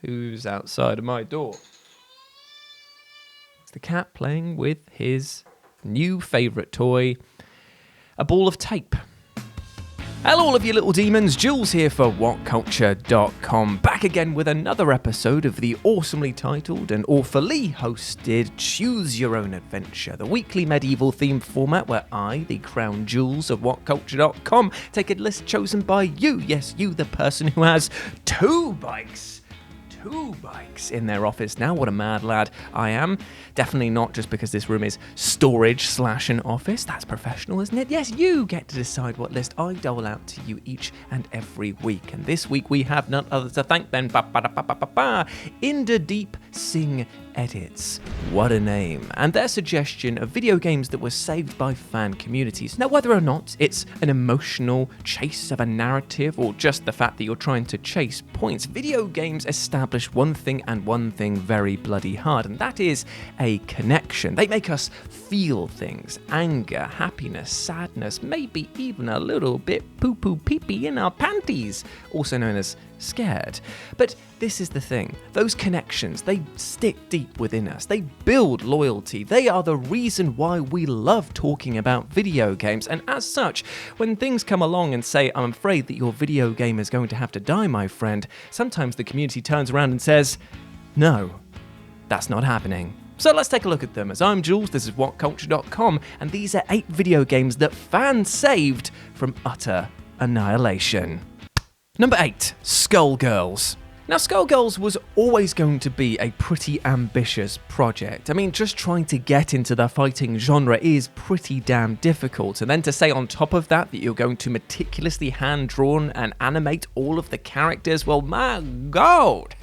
Who's outside of my door? It's the cat playing with his new favourite toy, a ball of tape. Hello all of you little demons, Jules here for WhatCulture.com, back again with another episode of the awesomely titled and awfully hosted Choose Your Own Adventure, the weekly medieval themed format where I, the crown Jules of WhatCulture.com, take a list chosen by you, yes you, the person who has two bikes in their office now. What a mad lad I am. Definitely not just because this room is storage / an office. That's professional, isn't it? Yes, you get to decide what list I dole out to you each and every week. And this week we have none other to thank than In the Deep Sing Edits. What a name. And their suggestion of video games that were saved by fan communities. Now, whether or not it's an emotional chase of a narrative or just the fact that you're trying to chase points, video games establish one thing and one thing very bloody hard, and that is a connection. They make us feel things: anger, happiness, sadness, maybe even a little bit poo-poo pee-pee in our panties, also known as scared. But this is the thing, those connections, they stick deep within us, they build loyalty, they are the reason why we love talking about video games, and as such, when things come along and say, I'm afraid that your video game is going to have to die, my friend, sometimes the community turns around and says, no, that's not happening. So let's take a look at them. As I'm Jules, this is WhatCulture.com, and these are 8 video games that fans saved from utter annihilation. Number 8, Skullgirls. Now, Skullgirls was always going to be a pretty ambitious project. I mean, just trying to get into the fighting genre is pretty damn difficult. And then to say on top of that you're going to meticulously hand-drawn and animate all of the characters, well, my God!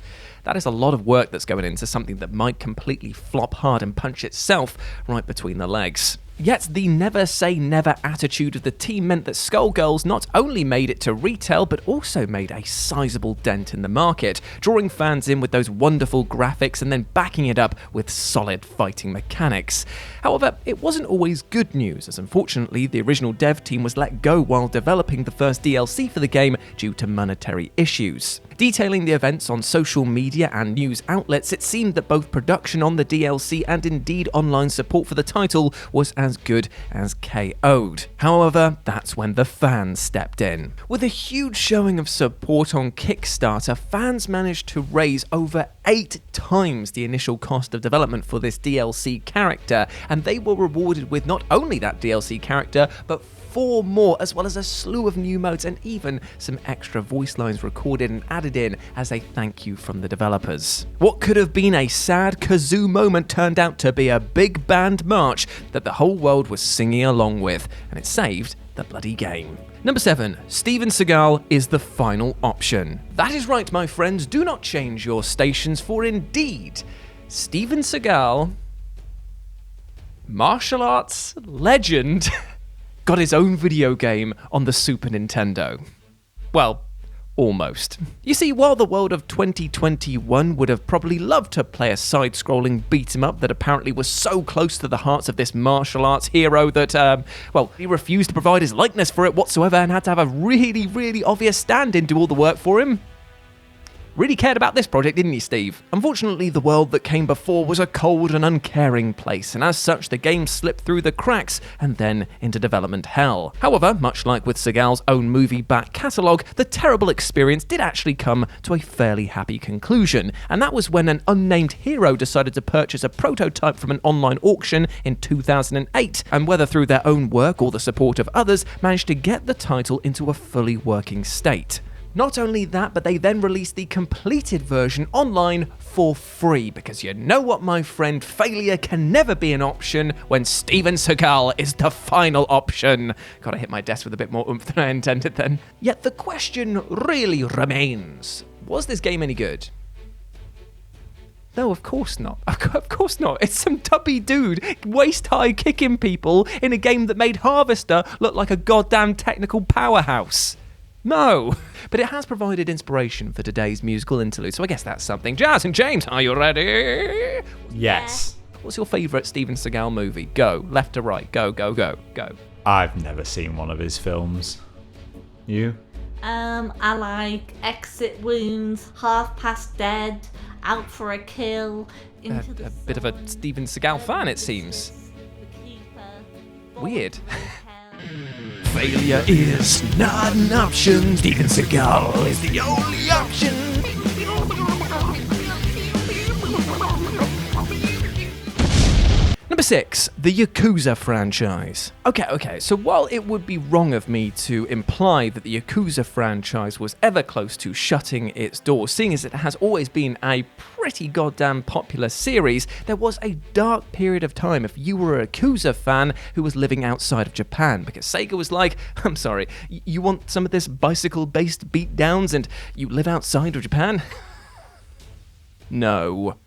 That is a lot of work that's going into something that might completely flop hard and punch itself right between the legs. Yet the never say never attitude of the team meant that Skullgirls not only made it to retail, but also made a sizable dent in the market, drawing fans in with those wonderful graphics and then backing it up with solid fighting mechanics. However, it wasn't always good news, as unfortunately the original dev team was let go while developing the first DLC for the game due to monetary issues. Detailing the events on social media and news outlets, it seemed that both production on the DLC and indeed online support for the title was as good as KO'd. However, that's when the fans stepped in. With a huge showing of support on Kickstarter, fans managed to raise over 8 times the initial cost of development for this DLC character, and they were rewarded with not only that DLC character, but 4 more, as well as a slew of new modes and even some extra voice lines recorded and added in as a thank you from the developers. What could have been a sad kazoo moment turned out to be a big band march that the whole world was singing along with, and it saved the bloody game. Number 7, Steven Seagal is the final option. That is right, my friends, do not change your stations, for indeed, Steven Seagal, martial arts legend, got his own video game on the Super Nintendo. Well, almost. You see, while the world of 2021 would have probably loved to play a side-scrolling beat-em-up that apparently was so close to the hearts of this martial arts hero that, he refused to provide his likeness for it whatsoever and had to have a really, really obvious stand-in do all the work for him. Really cared about this project, didn't you, Steve? Unfortunately, the world that came before was a cold and uncaring place, and as such, the game slipped through the cracks and then into development hell. However, much like with Seagal's own movie back catalogue, the terrible experience did actually come to a fairly happy conclusion, and that was when an unnamed hero decided to purchase a prototype from an online auction in 2008, and whether through their own work or the support of others, managed to get the title into a fully working state. Not only that, but they then released the completed version online for free, because you know what, my friend, failure can never be an option when Steven Seagal is the final option. Gotta hit my desk with a bit more oomph than I intended then. Yet the question really remains, was this game any good? No, of course not. Of course not. It's some tubby dude waist-high kicking people in a game that made Harvester look like a goddamn technical powerhouse. No, but it has provided inspiration for today's musical interlude, so I guess that's something. Jazz and James, are you ready? Yes. What's your favourite Steven Seagal movie? Go, left to right, go, go, go, go. I've never seen one of his films. You? I like Exit Wounds, Half Past Dead, Out for a Kill, Into the A bit of a Steven Seagal fan, it seems. Weird. Failure is not an option. Steven Seagal is the only option. Number 6, the Yakuza franchise. Okay, so while it would be wrong of me to imply that the Yakuza franchise was ever close to shutting its doors, seeing as it has always been a pretty goddamn popular series, there was a dark period of time if you were a Yakuza fan who was living outside of Japan, because Sega was like, I'm sorry, you want some of this bicycle-based beatdowns and you live outside of Japan? No.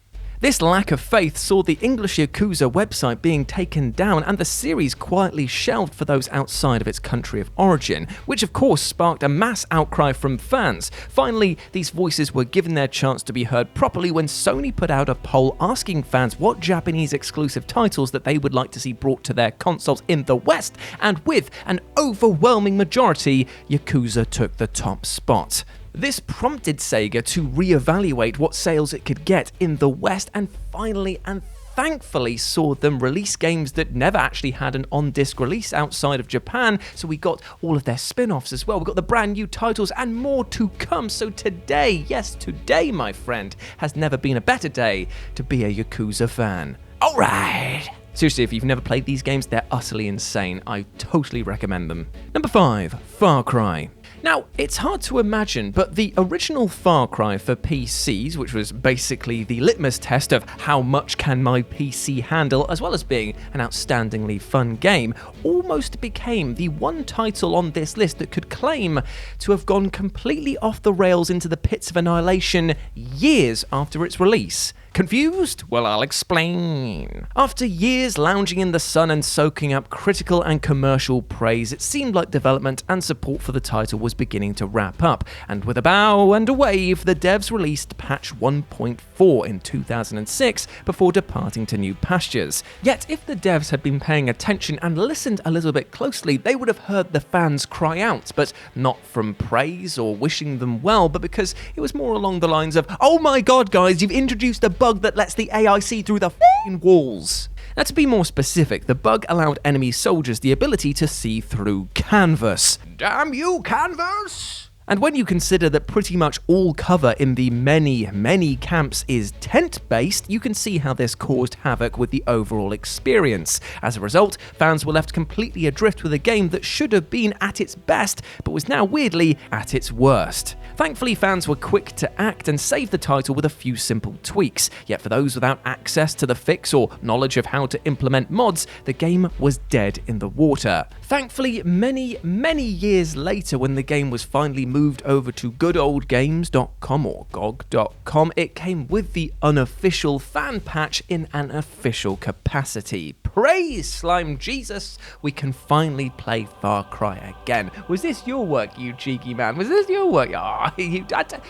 This lack of faith saw the English Yakuza website being taken down and the series quietly shelved for those outside of its country of origin, which of course sparked a mass outcry from fans. Finally, these voices were given their chance to be heard properly when Sony put out a poll asking fans what Japanese exclusive titles that they would like to see brought to their consoles in the West, and with an overwhelming majority, Yakuza took the top spot. This prompted Sega to reevaluate what sales it could get in the West and finally and thankfully saw them release games that never actually had an on-disc release outside of Japan, so we got all of their spin-offs as well. We got the brand new titles and more to come, so today, yes, today, my friend, has never been a better day to be a Yakuza fan. Alright! Seriously, if you've never played these games, they're utterly insane. I totally recommend them. Number 5, Far Cry. Now, it's hard to imagine, but the original Far Cry for PCs, which was basically the litmus test of how much can my PC handle, as well as being an outstandingly fun game, almost became the one title on this list that could claim to have gone completely off the rails into the pits of annihilation years after its release. Confused? Well, I'll explain. After years lounging in the sun and soaking up critical and commercial praise, it seemed like development and support for the title was beginning to wrap up, and with a bow and a wave, the devs released patch 1.4 in 2006 before departing to new pastures. Yet, if the devs had been paying attention and listened a little bit closely, they would have heard the fans cry out, but not from praise or wishing them well, but because it was more along the lines of, oh my god guys, you've introduced a bug that lets the AI see through the f***ing walls. Now, to be more specific, the bug allowed enemy soldiers the ability to see through canvas. Damn you, canvas! And when you consider that pretty much all cover in the many camps is tent-based, you can see how this caused havoc with the overall experience. As a result, fans were left completely adrift with a game that should have been at its best, but was now weirdly at its worst. Thankfully, fans were quick to act and save the title with a few simple tweaks, yet for those without access to the fix or knowledge of how to implement mods, the game was dead in the water. Thankfully, many years later, when the game was finally moved over to goodoldgames.com or GOG.com, it came with the unofficial fan patch in an official capacity. Praise Slime Jesus, we can finally play Far Cry again. Was this your work, you cheeky man? Was this your work?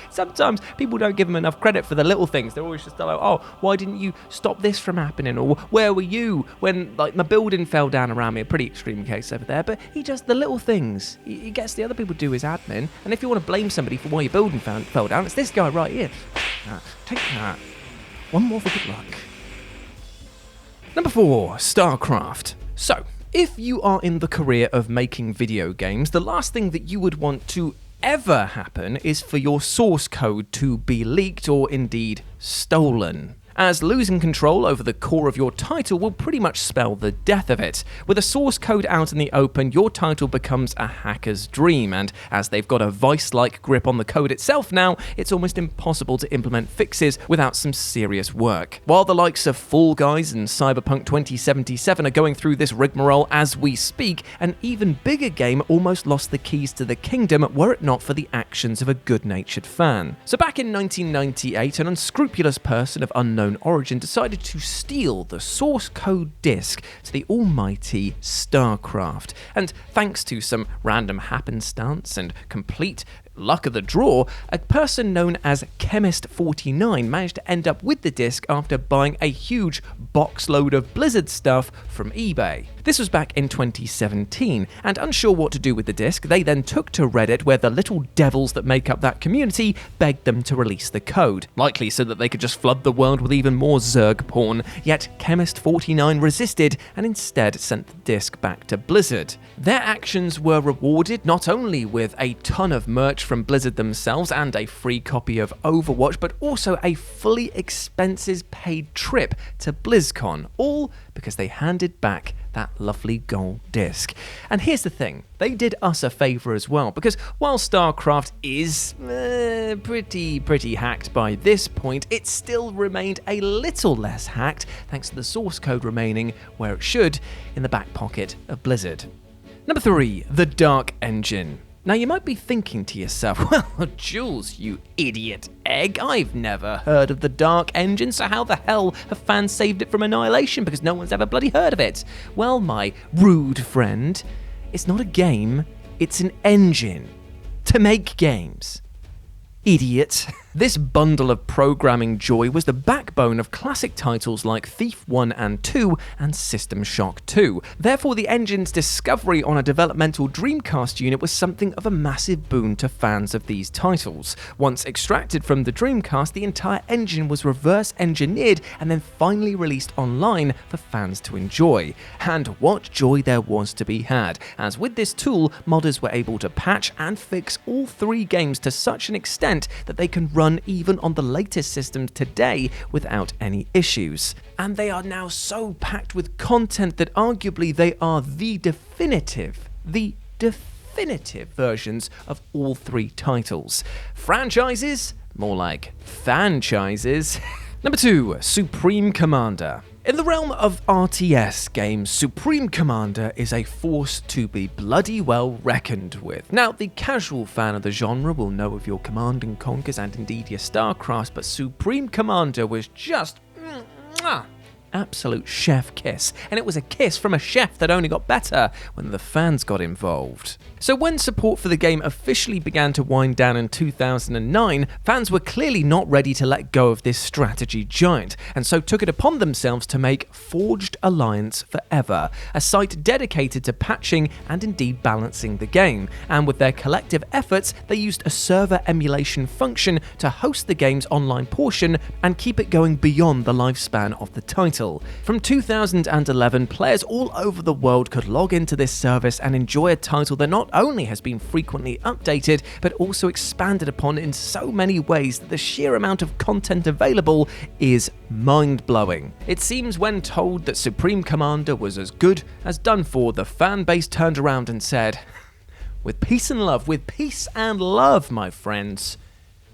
Sometimes people don't give them enough credit for the little things. They're always just like, oh, why didn't you stop this from happening? Or where were you when my building fell down around me? A pretty extreme case over there, but he does the little things. He gets the other people to do his admin, and if you want to blame somebody for why your building fell down, it's this guy right here. Take that. One more for good luck. Number 4, Starcraft. So, if you are in the career of making video games, the last thing that you would want to ever happen is for your source code to be leaked or indeed stolen, as losing control over the core of your title will pretty much spell the death of it. With a source code out in the open, your title becomes a hacker's dream, and as they've got a vice-like grip on the code itself now, it's almost impossible to implement fixes without some serious work. While the likes of Fall Guys and Cyberpunk 2077 are going through this rigmarole as we speak, an even bigger game almost lost the keys to the kingdom were it not for the actions of a good-natured fan. So back in 1998, an unscrupulous person of unknown origin decided to steal the source code disk to the almighty Starcraft, and thanks to some random happenstance and complete luck of the draw, a person known as Chemist49 managed to end up with the disc after buying a huge box load of Blizzard stuff from eBay. This was back in 2017, and unsure what to do with the disc, they then took to Reddit, where the little devils that make up that community begged them to release the code, likely so that they could just flood the world with even more Zerg porn. Yet Chemist49 resisted and instead sent the disc back to Blizzard. Their actions were rewarded not only with a ton of merch from Blizzard themselves and a free copy of Overwatch, but also a fully expenses paid trip to BlizzCon, all because they handed back that lovely gold disc. And here's the thing, they did us a favour as well, because while Starcraft is pretty hacked by this point, it still remained a little less hacked thanks to the source code remaining where it should, in the back pocket of Blizzard. Number 3, the Dark Engine. Now you might be thinking to yourself, well, Jules, you idiot egg, I've never heard of the Dark Engine, so how the hell have fans saved it from Annihilation, because no one's ever bloody heard of it? Well, my rude friend, it's not a game, it's an engine to make games. Idiot. This bundle of programming joy was the backbone of classic titles like Thief 1 and 2 and System Shock 2. Therefore, the engine's discovery on a developmental Dreamcast unit was something of a massive boon to fans of these titles. Once extracted from the Dreamcast, the entire engine was reverse engineered and then finally released online for fans to enjoy. And what joy there was to be had, as with this tool, modders were able to patch and fix all 3 games to such an extent that they can run even on the latest systems today without any issues. And they are now so packed with content that arguably they are the definitive versions of all 3 titles. Franchises? More like fanchises. Number 2, Supreme Commander. In the realm of RTS games, Supreme Commander is a force to be bloody well reckoned with. Now, the casual fan of the genre will know of your Command & Conquers and indeed your Starcraft, but Supreme Commander was just absolute chef kiss, and it was a kiss from a chef that only got better when the fans got involved. So when support for the game officially began to wind down in 2009, fans were clearly not ready to let go of this strategy giant, and so took it upon themselves to make Forged Alliance Forever, a site dedicated to patching and indeed balancing the game, and with their collective efforts, they used a server emulation function to host the game's online portion and keep it going beyond the lifespan of the title. From 2011, players all over the world could log into this service and enjoy a title that not only has been frequently updated, but also expanded upon in so many ways that the sheer amount of content available is mind-blowing. It seems when told that Supreme Commander was as good as done for, the fan base turned around and said, with peace and love, my friends,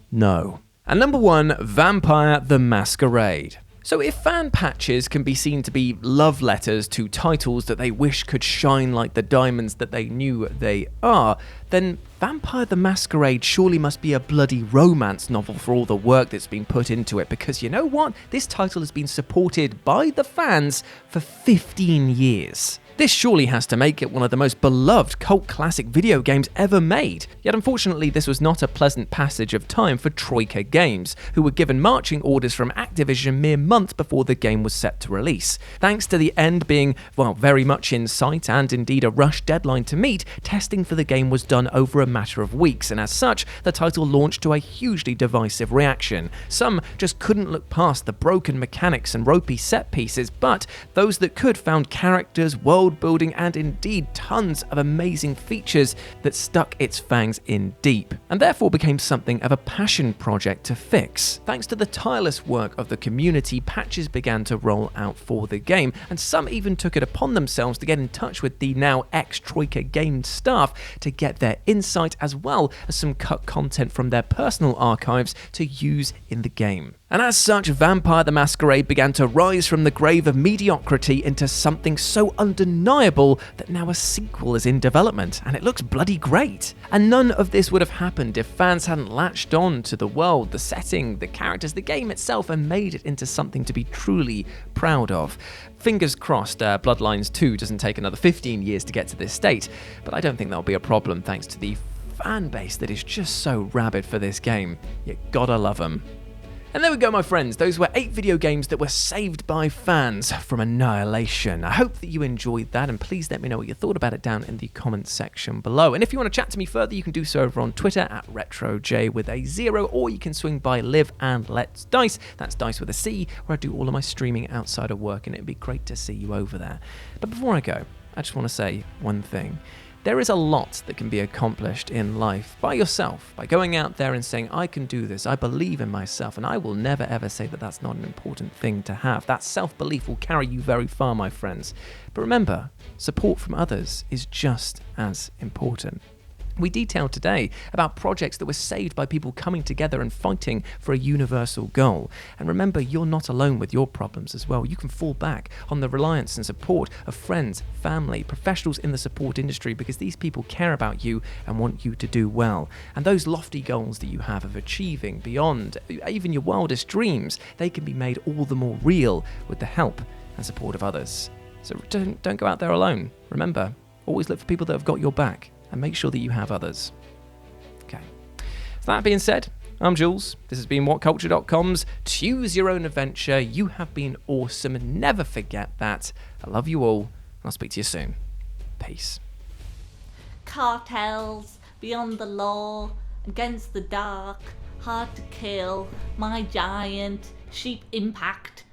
no. And number 1, Vampire the Masquerade. So if fan patches can be seen to be love letters to titles that they wish could shine like the diamonds that they knew they are, then Vampire the Masquerade surely must be a bloody romance novel for all the work that's been put into it, because you know what? This title has been supported by the fans for 15 years. This surely has to make it one of the most beloved cult classic video games ever made. Yet unfortunately, this was not a pleasant passage of time for Troika Games, who were given marching orders from Activision mere months before the game was set to release. Thanks to the end being, well, very much in sight and indeed a rush deadline to meet, testing for the game was done over a matter of weeks, and as such, the title launched to a hugely divisive reaction. Some just couldn't look past the broken mechanics and ropey set pieces, but those that could found characters, world building, and indeed tons of amazing features that stuck its fangs in deep, and therefore became something of a passion project to fix. Thanks to the tireless work of the community, patches began to roll out for the game, and some even took it upon themselves to get in touch with the now ex-Troika Games staff to get their insight as well as some cut content from their personal archives to use in the game. And as such, Vampire the Masquerade began to rise from the grave of mediocrity into something so undeniable that now a sequel is in development, and it looks bloody great. And none of this would have happened if fans hadn't latched on to the world, the setting, the characters, the game itself, and made it into something to be truly proud of. Fingers crossed, Bloodlines 2 doesn't take another 15 years to get to this state, but I don't think that'll be a problem thanks to the fan base that is just so rabid for this game. You gotta love them. And there we go, my friends. Those were 8 video games that were saved by fans from Annihilation. I hope that you enjoyed that, and please let me know what you thought about it down in the comments section below. And if you want to chat to me further, you can do so over on Twitter at RetroJ with a 0, or you can swing by Live and Let's Dice. That's Dice with a C, where I do all of my streaming outside of work, and it'd be great to see you over there. But before I go, I just want to say one thing. There is a lot that can be accomplished in life by yourself, by going out there and saying, I can do this, I believe in myself, and I will never ever say that that's not an important thing to have. That self-belief will carry you very far, my friends. But remember, support from others is just as important. We detailed today about projects that were saved by people coming together and fighting for a universal goal. And remember, you're not alone with your problems as well. You can fall back on the reliance and support of friends, family, professionals in the support industry, because these people care about you and want you to do well. And those lofty goals that you have of achieving beyond even your wildest dreams, they can be made all the more real with the help and support of others. So don't go out there alone. Remember, always look for people that have got your back, and make sure that you have others. Okay. So that being said, I'm Jules. This has been WhatCulture.com's Choose Your Own Adventure. You have been awesome, and never forget that. I love you all, and I'll speak to you soon. Peace. Cartels, beyond the law, against the dark, hard to kill, my giant, sheep impact,